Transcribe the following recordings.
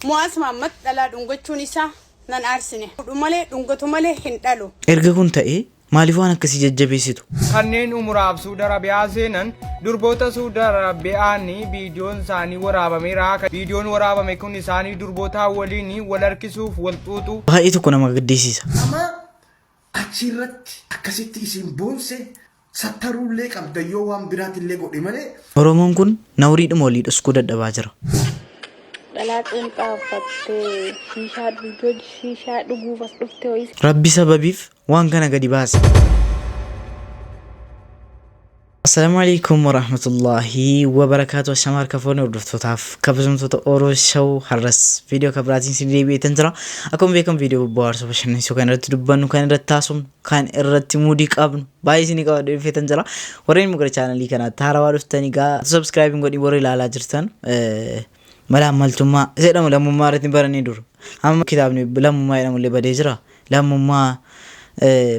Mu'aaz Mahammad dhalaa dhungachuun isaa nan aarsine. Dhumalee dhungatu malee hin dhalu. Erga kun ta'ee maaliif waan akkasii jajjabeessitu? Kanneen umuraaf Saudi Arabiyaa seenan durboota Saudi Arabiyaanii viidiyoon isaanii waraabameera. Viidiyoon waraabame kun isaanii durboota waliin wal harkisuuf wal xuuxu. Baay'ee tokko nama gaddisiisa. Ama achirratti akkasitti isin boonse sattarullee qabda yoo waan biraatillee godhe malee. Oromoon kun nawriidhuma walii dhokuu dadhabaa jira. Dhalaatiin xaafattee shishaa dhuguuf as dhuftee ho'is. Rabbi sababiif waan kana gadi baase. Assalamu alaikum warahmatullahi wabarakatuh. Ashamar kafoon hordoftotaaf kabajamtoota Oromoo Show har'as viidiyoo kabraatiin sin deebi'eetan jira. Akkuma beekamu viidiyoo bohaarsa bashannansiisoo kan irratti dubbannu, kan irratti taasifnu, kan irratti muudii qabnu baay'ee isin qabadeeffeetan jira. Warreen muka chaanalii kanaatti haarawaa dhuftanii gaa subscribe godhii warra ilaalaa jirtan mala ammaltummaa jedhamu lammummaa irratti baranii duru. Amma kitaabni lammummaa jedhamu illee badee jira. Lammummaa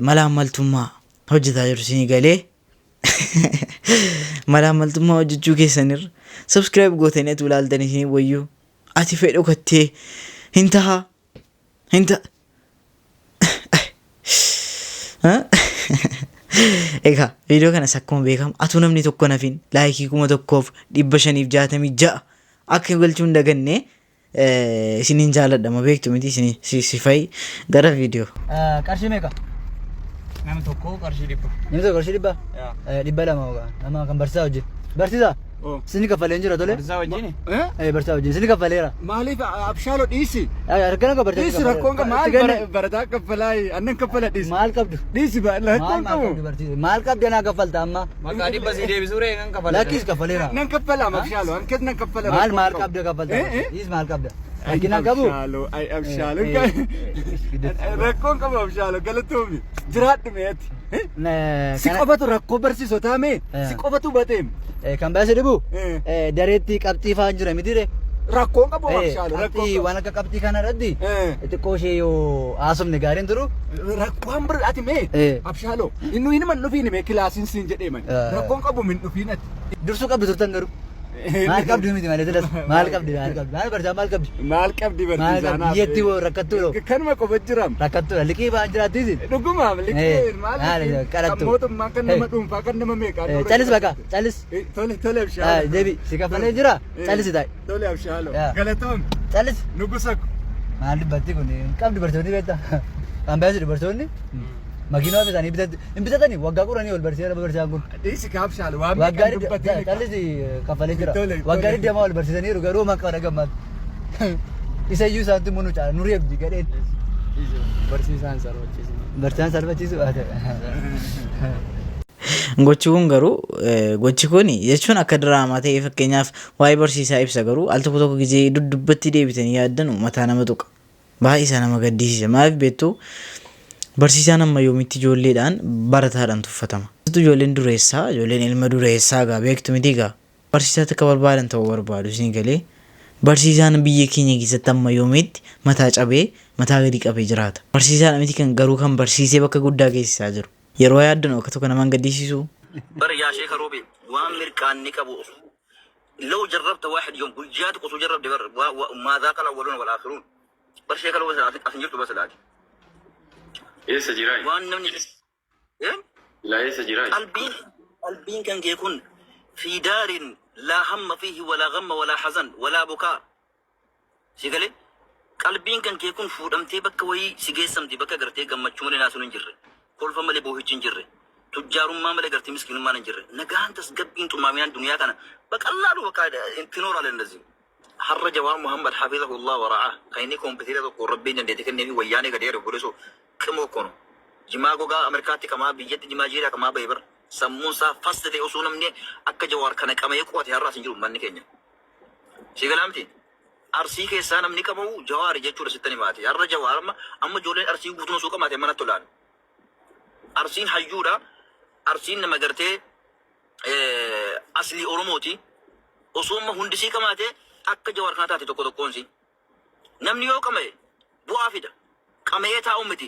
mala ammaltummaa hojjetaa jiru isin galee mala ammaltummaa hojjechuu keessanirra subscribe gootanii atu ilaaltanii isin wayyuu ati fedhe dhokattee hin taha egaa viidiyoo kanas akkuma beekamu atu namni tokko nafin laayikii 1566 akka galchuun daganne isinin jaaladhama beektu miti isin sifai gara viidiyoo. Qarshii meeqa? Nama tokko qarshii 100. Nama tokko qarshii 100? Dhibba lama hogaa. Nama kan barsiisaa wajjin. Barsiisaa? Sini kaffaleen jira tole? Barsiisaa wajjin? Barsiisaa wajjin. Sini kaffaleera. Maaliif abshaaloo dhiisi? Harkana kabarte. Dhiisi rakkoon qabu. Maal barataa kaffalaa annan kaffala dhiisi. Maal qabdu? Dhiisi rakkoon qabu. Maal qabdu anaa kaffalta amma? Maqaa dhibba sii deebisuu ree nan kaffala. Lakkis kaffaleera. Nan kaffala abshaaloo ankas nan kaffala. Maal qabdu kaffalta? Dhiis maal qabda? Rakkina qabu? Abshaaloo rakkoon qabu abshaaloo galatoomi. Jiraadhu meeti. Si qofatu rakkoo barsiisotaa mee? Si qofatu bateem. Kan baase dhibu dareetti qabxii fa'aa jira miti re. Rakkoon qabu abshaaloo qabxii waan akka qabxii kana irratti xiqqoo ishee yoo haasofne gaariin turu. Rakkoon ati mee abshaaloo inni himan dhufiin mee kilaasiin siin jedhee man rakkoon qabu min dhufiin ati. Dursuu qabdu turtan garuu. Maal qabdi miti malee tilas maal qabdi maal barjaa maal qabdi. Maal qabdi barsiisaan hafe. Biyyatti rakkattuu dho. Kanuma qofa jiram. Rakkattuu liqii ba'an jiraattis. Dhugumaaf liqii maal kadhattu. Kan mootummaa kan nama dhuunfaa kan nama meeqaa. Calis baqa calis. Tole abshaaloo. Deebi si kaffalee jira calis ta'i. Tole abshaaloo. Galatoom. Calis. Nugusaku. Maal dhibbatti kun qabdi barsiisonni beektaa. Kan baay'ee dubartoonni. Makiinaa bitanii bitatanii waggaa qoranii ol barsiisee barsiisaan kun. Dhiisi abshaaloo waan waggaa calis kaffalee jira. Waggaa 20 ol barsiisaniiru garuu maqaa dhagammaatu. Isa iyyuu isaatti munu caala nurii abdii gadheen. Barsiisaan sarbachiisu. Barsiisaan sarbachiisu Gochi kun garuu gochi kun jechuun akka diraamaa ta'ee fakkeenyaaf waa'ee barsiisaa ibsa garuu al tokko tokko gizee dubbatti deebitanii yaaddan mataa nama tuqa. Baay'ee isa nama gaddisiisa. Maaliif beektuu barsiisaan amma yoomitti ijoolleedhaan barataadhaan tuffatama. Ijoolleen dureessaa, ijoolleen ilma dureessaa gaa beektu miti gaa. Barsiisaa akka barbaadan ta'uu barbaadu isin galee. Barsiisaan biyya keenya keessatti amma yoomitti mataa cabee mataa gadi qabee jiraata. Barsiisaan miti kan garuu kan barsiisee bakka guddaa geessisaa jiru. Yeroo yaaddan akka tokko namaan gaddisiisu. بر يا شيخ روبي وامر كان نكبو لو جربت واحد يوم قل جاتك وسو جرب دبر وما ذاق الاولون والاخرون بر شيخ لو اسنجرت بس لاتي ايه سجراي وانا من ايه لا ايه سجراي البين كان يكون في دار لا هم فيه ولا غم ولا حزن ولا بكاء سيقلي قلبين كان يكون فودمتي بك وي سيجسمتي بك غرتي غمچون ناسو نجر كل فملي بوهچ نجر تجارم ما ملي غرتي مسكين ما نجر نغان تسغبين طماميان دنيا كان بقلالو بك انتنور على النزي حر جوار محمد حفظه الله ورعاه كاينيكم بثيره ربنا نديك النبي وياني غدير بولسو كمو كونو جماغو غا امريكاتي كما بيجت جماجيرا كما بيبر سموسا فاستي اصولمني اك جوار كان كما يقوت يا راس نجر من كينيا سيغلامتي ارسي كي سانم نيكمو جوار جچور ستني ماتي يار جوار اما جولين ارسي غوتنو سوق ماتي منتولان ارسين حيورا ارسين نما غرتي اصلي اوروموتي osuma hundisi kamate akka jawar kana taate tokko tokkoonsi namni yoo qame bu'aa fida qamee taa'u miti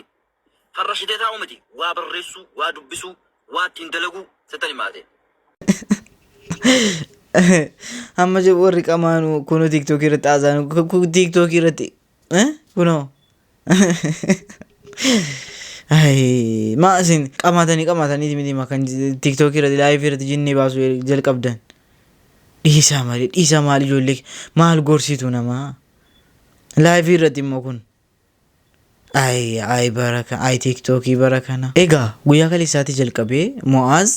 farrashitee taa'u miti waa barreessu waa dubbisu waa ittiin dalagu satani maate Amma je warri qamaanu kunu TikTok irratti haasa'an TikTok irratti kunoo maasin qamatanii miti kan TikTok irratti live irratti jinnee baasu jalqabdan dhiisaa maal ijoollee maal gorsitu namaa live irratti immoo kun baraka TikTok barakana egaa guyyaa kaleessaatti jalqabee Mu'aaz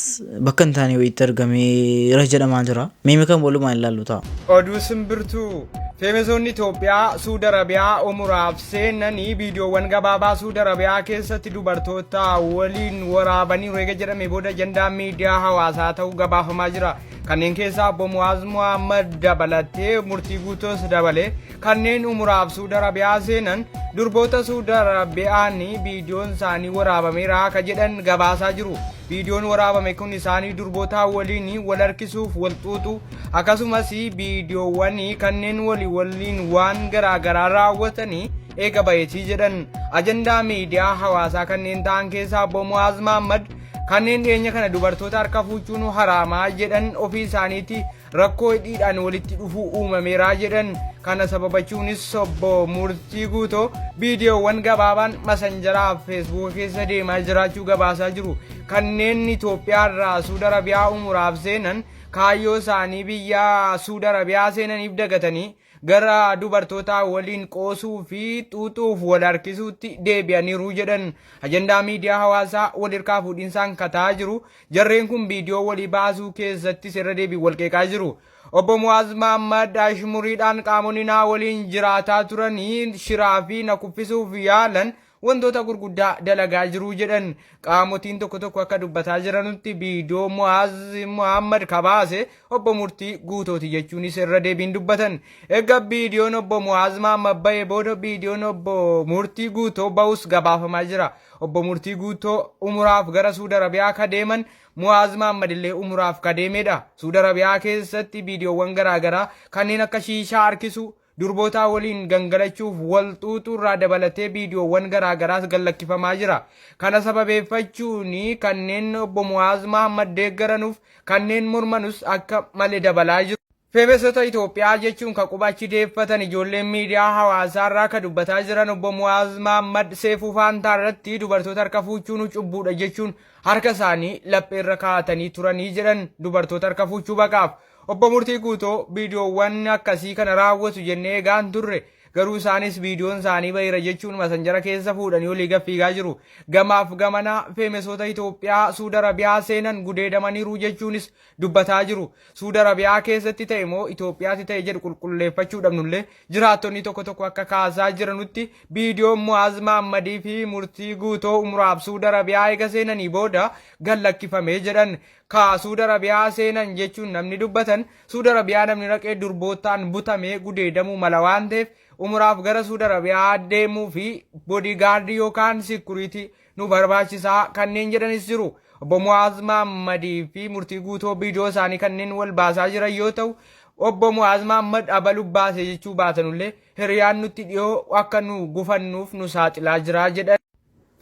bakka hin taane wayitti argamee jedhamaa jira meeme kan walumaan ilaallu ta'a. Oduu simbirtuu feemesoonni Itoophiyaa Suudi Arabiyaa umuraaf seenanii viidiyoowwan gabaabaa Suudi Arabiyaa keessatti dubartoota waliin waraabanii reega jedhame booda ajandaa miidiyaa hawaasaa ta'uu gabaafamaa jira. Kanneen keessaa obbo Mu'aaz Muhammad dabalatee murtii guutoos dabalee kanneen umuraaf Suudi Arabiyaa seenan durboota Suudi Arabiyaan viidiyoon isaanii waraabameera akka jedhan gabaasaa jiru. Viidiyoon waraabame kun isaanii durboota waliin wal harkisuuf wal xuuxu akkasumas viidiyoowwan kanneen waliin waan garaagaraa raawwatanii eega bayeetii jedhan ajandaa miidiyaa hawaasaa kanneen ta'an keessaa obbo Mu'aaz Muhammad kanneen dhiyeenya kana dubartoota harka fuuchuun haraamaa jedhan ofii isaaniitti rakkoo hidhiidhaan walitti dhufuu uumameera jedhan kana sababachuunis obbo Murtii Guutoo viidiyoowwan gabaabaan masanjaraa feesbuuk keessa deemaa jiraachuu gabaasaa jiru. Kanneen Itoophiyaa irraa Suudi Arabiyaa umuraaf seenan kaayyoo isaanii biyya Suudi Arabiyaa seenaniif dagatanii gara dubartoota waliin qoosuu fi xuuxuuf wal harkisuutti deebi'aniiru jedhan ajandaa miidiyaa hawaasaa wal hirkaa fuudhinsaan kataa jiru. Jarreen kun viidiyoo walii baasuu keessatti irra deebiin wal qeeqaa jiru. Obbo Mu'aaz Muhammad ashmuriidhaan qaamonni naa waliin jiraataa turanii shiraa fi na kuffisuuf yaalan wantoota gurguddaa dalagaa jiru jedhan qaamotiin tokko akka dubbataa jiranutti viidiyoo Mu'aaz Muhammad kabaase obbo Murtii Guutooti jechuunis irra deebiin dubbatan. Egaa viidiyoon obbo Mu'aaz Muhammad bahee booda viidiyoon obbo Murtii Guutoo bahus gabaafamaa jira. Obbo Murtii Guutoo umuraaf gara Suudi Arabiyaa ka deeman Mu'aaz Muhammad illee umuraaf ka deemedha. Suudi Arabiyaa keessatti viidiyoowwan garaagaraa kanneen akka shiishaa harkisu durboota waliin gangalachuuf wal xuuxuu irraa dabalatee viidiyoowwan garaagaraas gallakkifamaa jira. Kana sababeeffachuun kanneen obbo Mu'aaz Muhammad deeggaranuuf kanneen mormanus akka malee dabalaa jiru. Feemesota Itoophiyaa jechuun ka qubachi deeffatan ijoolleen miidiyaa hawaasaa irraa ka dubbataa jiran obbo Mu'aaz Muhammad seefuu faantaa irratti dubartoota harka fuuchuun cubbuudha jechuun harka isaanii lapheerra kaa'atanii turanii jedhan dubartoota harka fuuchuu baqaaf. Obbo Murtii Guutoo viidiyoowwan akkasii kana raawwatu jennee eegaan turre garuu isaanis viidiyoon isaanii baheera jechuun masanjara keessa fuudhanii olii gaffiigaa jiru. Gamaaf gamana feemesota Itoophiyaa Suudi Arabiyaa seenan gudeedamaniiru jechuunis dubbataa jiru. Suudi Arabiyaa keessatti ta'e moo Itoophiyaatti ta'e jedhu qulqulleeffachuu dhabnullee jiraattonni tokko akka kaasaa jiranutti viidiyoon Mu'aaz Muhammadii fi Murtii Guutoo umuraaf Suudi Arabiyaa eega seenanii booda gallakkifamee jedhan. Ka Suudi Arabiyaa seenan jechuun namni dubbatan Suudi Arabiyaa namni raqee durbootaan butamee gudeedamuu mala waan ta'eef umuraaf gara Suudi Arabiyaa deemuu fi boodigaardii yookaan sikuriitii nu barbaachisaa kanneen jedhanis jiru. Obbo Mu'aaz Muhammadii fi Murtii Guutoo viidiyoo isaanii kanneen wal baasaa jiran yoo ta'u obbo Mu'aaz Muhammad abaluu baase jechuu baatanullee hiriyaan nutti dhiyoo akka nu gufannuuf nu saaxilaa jira jedhan.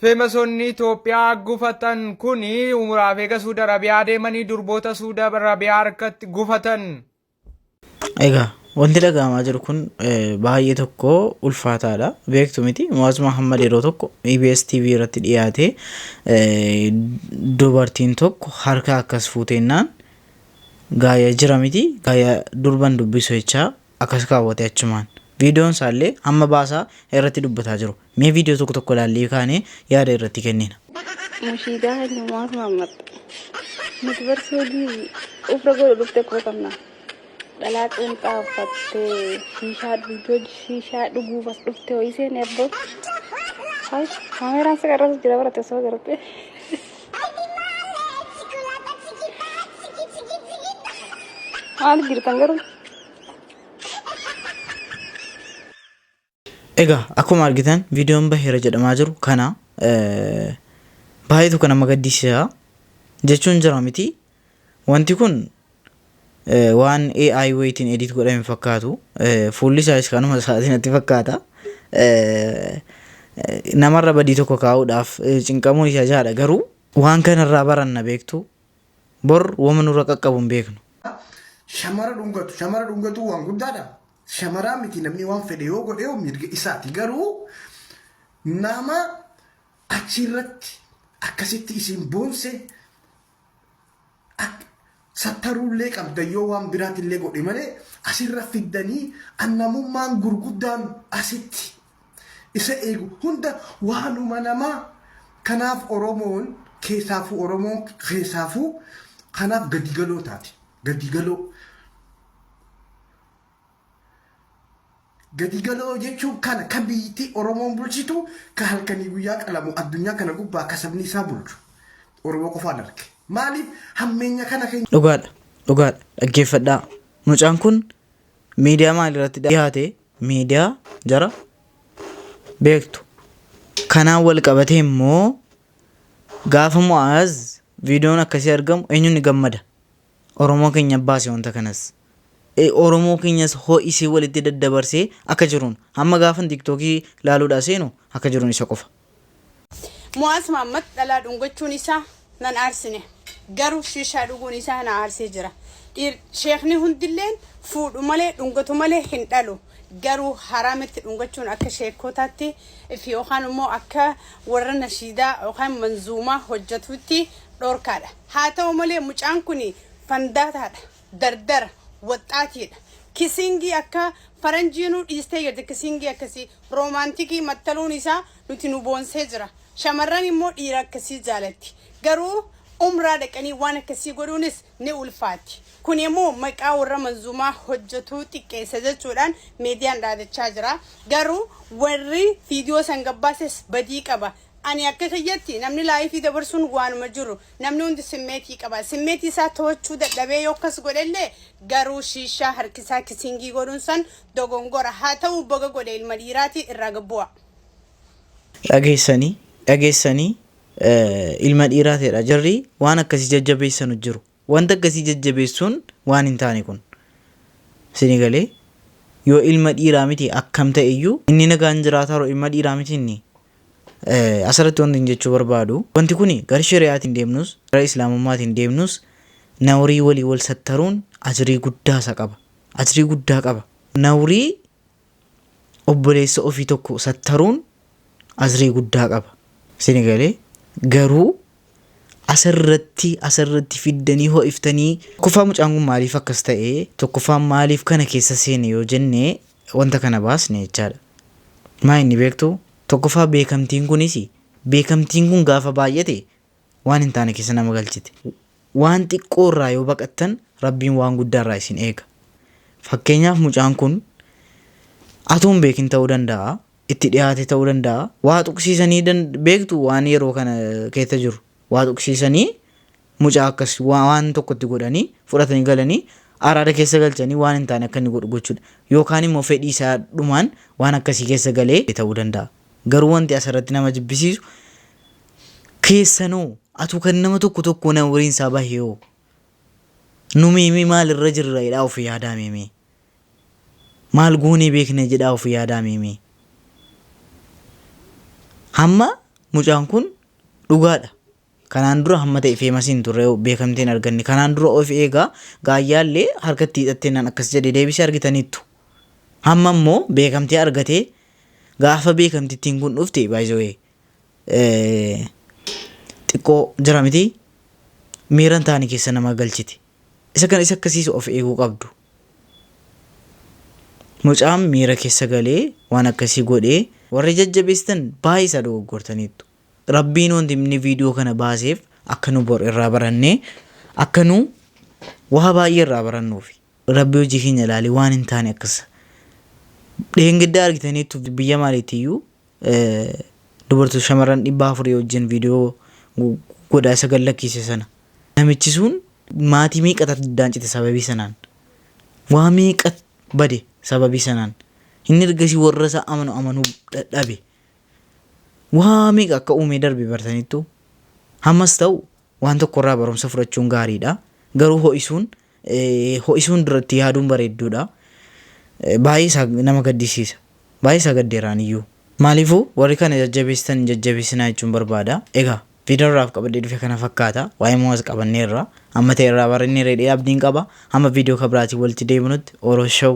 Feemesonni Itoophiyaa gufatan kuni umuraaf eega Suudi Arabiyaa deemanii durboota Suudi Arabiyaa harkatti gufatan. Egaa wanti dhagahamaa jiru kun baay'ee tokko ulfaataadha beektu miti. Mu'aaz Muhammad yeroo tokko EBS TV irratti dhiyaate dubartiin tokko harka akkas fuuteennaan gaaya jira miti gaaya durban dubbisu jechaa akkas kaawwate achumaan. Viidiyoon isaallee amma baasaa irratti dubbataa jiru. Mee viidiyoo tokko ilaallee kaanee yaada irratti kennina. Mushiidaa Mu'aaz Muhammad nuti barsiisuu ufra godhu dhuftee qotamna. Dhalaa xiinxaa uffattee shiishaa dhuguuf as dhuftee ho'i seenee abboo. Kaameraan sagarras jira barate soo garte. Maal jirtan garuu? Egaa akkuma argitan viidiyoon baheera jedhamaa jiru kana baay'eetu kana magaddisiisa jechuun jira miti. Wanti kun waan AI wayitiin edit godhame fakkaatu fuulli isaas kanuma isaatiin itti fakkaata. Namarra badii tokko kaa'uudhaaf cinqamuun isa jaadha garuu waan kanarraa baranna beektu bor wama nurra qaqqabu hin beeknu. shamara dhungatu waan guddaadha. Shamara miti namni waan fedhe yoo godhe yoo mirga isaati garuu nama achirratti akkasitti isin boonse sattarullee qabda yoo waan biraatillee godhe malee asirra fiddanii annamummaan gurguddaan asitti isa eegu hunda waanuma namaa kanaaf Oromoon keessaafuu kanaaf gadigaloo taate gadigaloo jechuun kana ka biyyittii Oromoon bulchitu ka halkanii guyyaa qalamu addunyaa kana gubbaa ka sabni isaa bulchu Oromoo qofaan arge maaliif hammeenya kana keenya dhugaadha dhaggeeffadhaa. Mucaan kun miidiyaa maalirratti dhiyaate? Miidiyaa jara beektu kanaan wal qabatee immoo gaafa Mu'aaz viidiyoon akkasii argamu eenyuun ni gammada? Oromoo keenya baase wanta kanas Oromoo keenyas ho'isee walitti daddabarsee akka jiruun hamma gaafa TikTokii laaluudhaa seenu akka jiruun isa qofa. Mu'aaz Mahammad dhalaa dhungachuun isaa nan aarsine garuu shishaa dhuguun isaa na aarsee jira. Sheekni hundilleen fuudhu malee dhungatu malee hin dhalu. Garuu haraamitti dhungachuun akka sheekotaatti fi yookaan immoo akka warra nashiidaa yookaan manzuumaa hojjetutti dhorkaadha. Haa ta'u malee mucaan kun fandaataadha, dardara, waxxaatiidha. Kisingii akka faranjiinuu dhiistee jirti. Kisingii akkasii roomaantikii mattaluun isaa nuti nu boonsee jira. Shamarran immoo dhiira akkasii jaalatti. Garuu umraa dhaqanii waan akkasii godhuunis ni ulfaatti. Kun immoo maqaa warra manzuumaa hojjetuu xiqqeessa jechuudhaan miidiyaan dhaadachaa jira. Garuu warri viidiyoo san gabbaases badii qaba. Ani akka kiyyatti namni laayifii dabarsuun waanuma jiru. Namni hundi simmeetii qaba. Simmeetii isaa to'achuu dadhabee yoo akkas godhellee garuu shishaa harkisaa kisingii godhuun san dogongora. Haa ta'u boga godhe ilma dhiiraati irraa gabbu'a. Dhageessanii ilma dhiiraatidha. Jarri waan akkasii jajjabeessanu jiru. Wanta akkasii jajjabeessuun waan hin taane kun sini galee yoo ilma dhiiraa miti akkam ta'e iyyuu inni nagaan jiraataa ilma dhiiraa miti inni asirratti wanti jechuu barbaadu wanti kun gara shari'aatiin deemnus gara islaamummaatiin deemnus nawrii walii wal sattaruun ajrii guddaa qaba. Nawrii obboleessa ofii tokko sattaruun ajrii guddaa qaba. Sini galee garuu asirratti fiddanii ho'iftanii tokkoffaa mucaan kun maaliif akkas ta'e tokkoffaa maaliif kana keessa seene yoo jenne wanta kana baasne jechaadha. Maa inni beektu tokkoffaa beekamtiin kun gaafa baay'ate waan hin taane keessa nama galchite. Waan xiqqoo irraa yoo baqattan rabbiin waan guddaa irraa isin eega. Fakkeenyaaf mucaan kun atuun beekin ta'uu danda'a, itti dhiyaate ta'uu danda'a, waa tuqsiisanii beektu waan yeroo kana keessa jiru. Waa tuqsiisanii mucaa akkas waan tokkotti godhanii fudhatanii galanii araada keessa galchanii waan hin taane akka inni godhu gochuudha. Yookaan immoo fedhii isaa dhumaan waan akkasii keessa galee ta'uu danda'a. Garuu wanti asirratti nama jibbisiisu keessanoo atu kan nama tokko nama waliin isaa bahee nu miimii maalirra jirra jedhaa ofii yaadaa miimii maal goonee beekne jedhaa ofii yaadaa miimii hamma mucaan kun dhugaadha. Kanaan dura hamma ta'e feemasiin turre beekamtiin arganne. Kanaan dura of eegaa gaayyaallee harkatti hidhattee naan akkas jedhee deebisee argitaniittu. Hamma immoo beekamtii argatee gaafa beekamtittiin kun dhufte baay'ee xiqqoo jira miti miiran taanii keessa nama galchiti. Isa akkasiisu of eeguu qabdu. Mucaan miira keessa galee waan akkasii godhee warri jajjabeessitan baay'ee isa dogoggortaniittu. Rabbiin wanti inni viidiyoo kana baaseef akka nu bor irraa barannee akka nu waa baay'ee irraa barannuufi. Rabbi hojii keenya ilaalee waan hin taane akkas dheengiddaa argitaniittu biyya maaliitiyyuu dubartoota shamarran 400 wajjin viidiyoo godhaa isa gallakkise sana. Namichi sun maatii meeqatu addaan cite sababii sanaan. Waa meeqa bade sababii sanaan. Inni ergasii warra isaa amanuu dadhabe. Waa meeqa akka uumee darbe bartaniittu hammas ta'u waan tokko irraa barumsa fudhachuun gaariidha. Garuu ho'isuun duratti yaaduun bareedduudha. Baay'ee isaa nama gaddisiisa. Baay'ee isaa gaddeeraan iyyuu. Maaliifuu warri kana jajjabeessitan jajjabeessinaa jechuun barbaada. Egaa Viidiyoon raaf qabadee dhufe kana fakkaata. Waa'ee mo'as qabanneerra. Amma ta'e irraa barannee reedhee abdiin qaba. Amma viidiyoo kabiraatiin walitti deebinutti Oroos Show